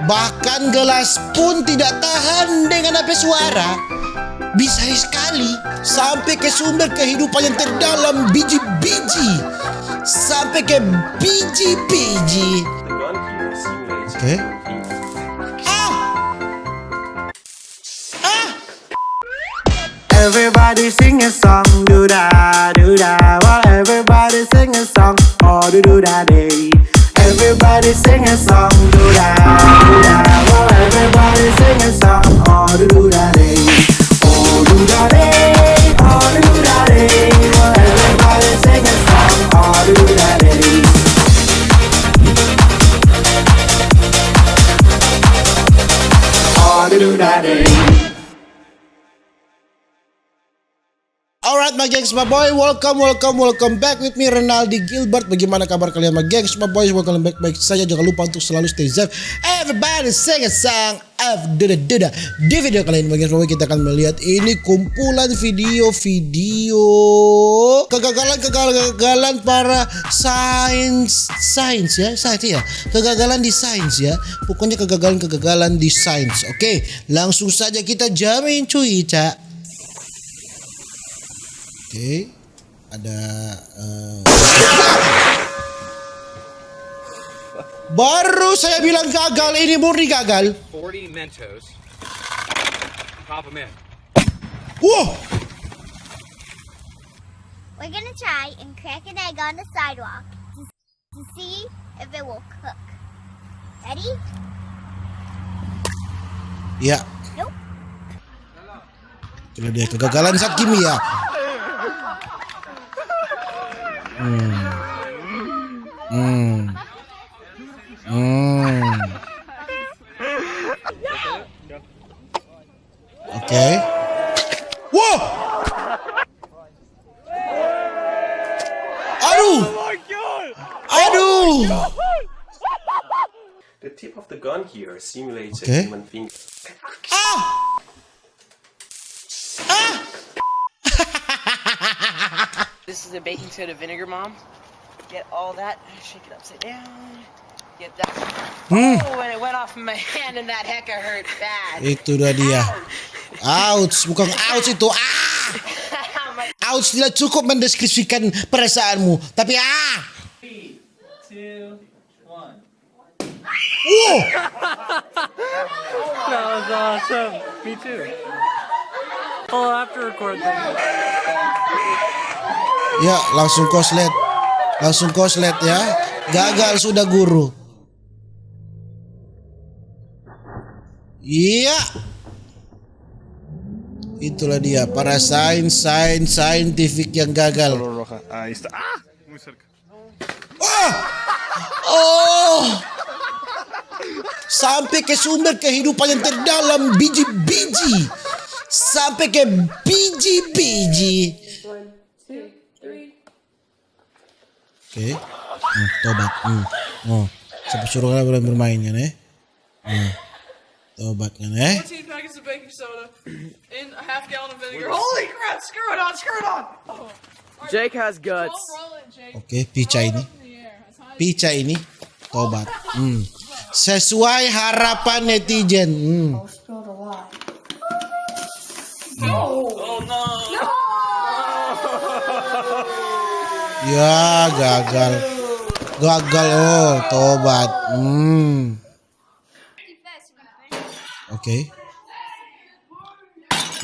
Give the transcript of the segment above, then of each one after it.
Bahkan gelas pun tidak tahan dengan api suara. Bisa sekali sampai ke sumber kehidupan yang terdalam biji-biji. Sampai ke biji-biji. Oke. Everybody sing a song, do da do da. Well, everybody sing a song, oh do da day. Everybody sing a song, do da do da. Well, everybody sing a song, oh do da day. Oh do da day, oh do da day. Well, everybody sing a song, oh do da day. Oh do da day. Alright my gengs, my boy, welcome back with me Renaldi Gilbert. Bagaimana kabar kalian my gengs, my boys, welcome back saja. Jangan lupa untuk selalu stay safe. Everybody sing a song of duda. Di video kali ini my gengs, my boy, kita akan melihat ini kumpulan video kegagalan para sains ya. Kegagalan di sains ya. Pokoknya kegagalan di sains. Oke, langsung saja kita jamin cuy, Cak. Oke, ada baru saya bilang gagal, ini murni gagal. 40 Mentos. Pop them in. Wah. We're gonna try and crack an egg on the sidewalk to see if it will cook. Ready? Ya. Nope. Itulah dia kegagalan zat kimia. Oke. Wah. Aduh. The tip of the gun here simulates Okay. a human finger. This is a baking soda vinegar, Mom. Get all that, shake it upside down. Get that. Oh, and it went off my hand, and that hecka hurt bad. Itu dah dia. Ouch, bukan ouch itu. Ouch tidak cukup mendeskripsikan perasaanmu, tapi 3, 2, 1. Wow. That was awesome. Me too. I'll have to record that. Ya, langsung koslet ya. Gagal sudah guru. Iya. Itulah dia para saintifik yang gagal. Oh. Sampai ke sumber kehidupan yang terdalam biji-biji. Sampai ke biji-biji. Oke. Tobat. Oh, sampai suruh kalian bermain kan Tobat kan 14 packets of baking soda in a half gallon of vinegar. Holy crap! Screw it on! Oh. Jake has guts. Don't roll it, Jake. Oke, pica Roll it ini. up in the air. As high as Pica ini tobat. Sesuai harapan netizen. Ya, gagal. Oh, tobat. Oke.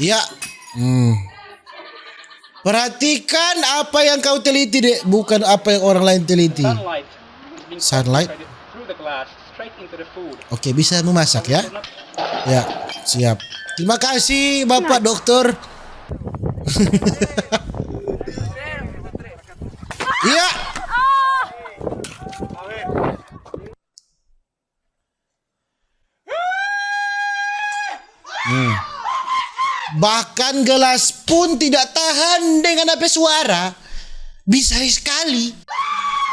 Ya. Perhatikan apa yang kau teliti, Dek, bukan apa yang orang lain teliti. Sunlight. Through the glass, straight into the food. Oke, bisa memasak ya? Ya, siap. Terima kasih Bapak Dokter. Iya. Bahkan gelas pun tidak tahan dengan api suara. Bisa sekali.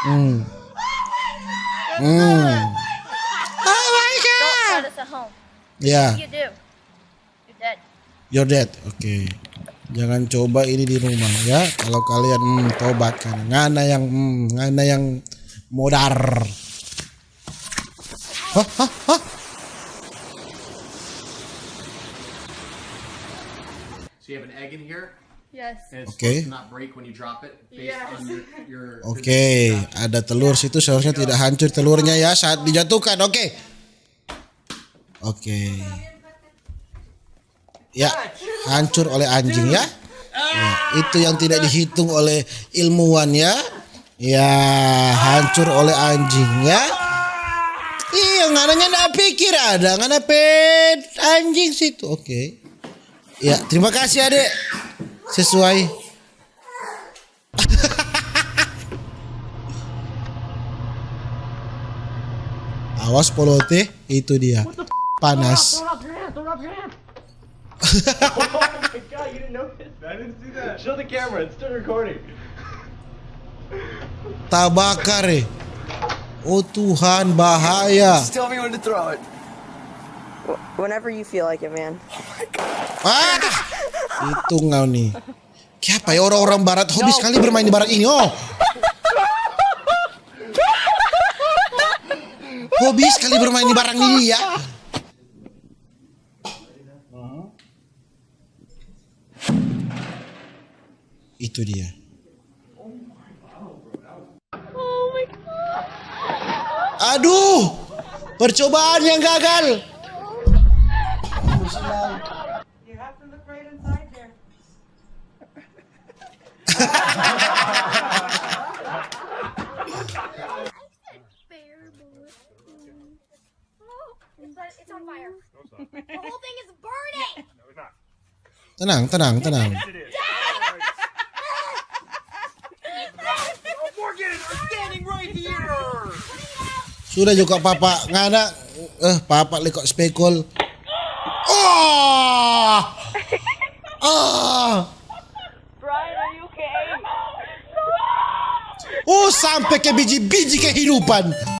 Oh my god. Got us at home. Ya, You do. You're dead. you're dead. Oke. Jangan coba ini di rumah ya. Kalau kalian tobat kan. Ngana yang modar. Hah? Hah? Hah? So you have an egg in here, Yes. and it's Okay. supposed to not break when you drop it based Yes. on your Oke, ada telur situ seharusnya tidak hancur telurnya ya saat dijatuhkan. Oke. Oke. Ya, hancur oleh anjing ya. Ya, itu yang tidak dihitung oleh ilmuwan ya. Ya, hancur oleh anjing ya. Iya, ngananya nggak pikir ada, ngana pet anjing situ. Oke. Ya, terima kasih adek. Sesuai. Awas polote, itu dia. Panas. God, you didn't notice? I didn't see that. Show the camera, it's still recording. Tabakar eh. Oh Tuhan, bahaya. Tell me when to throw it. Whenever you feel like it, man. Ah, itu ngau nih. Siapa ya orang-orang barat hobi sekali bermain di barat ini? Oh, hobi sekali bermain di barang ini ya. Itu dia. Aduh, percobaan yang gagal. You have to look right inside there. It's on fire. The whole thing is burning. Tenang, tenang, tenang. Sudah juga papa ngana papa lekok spekul. Oh! Ah! Brian, are you okay? Oh, sampai ke biji-biji kehidupan.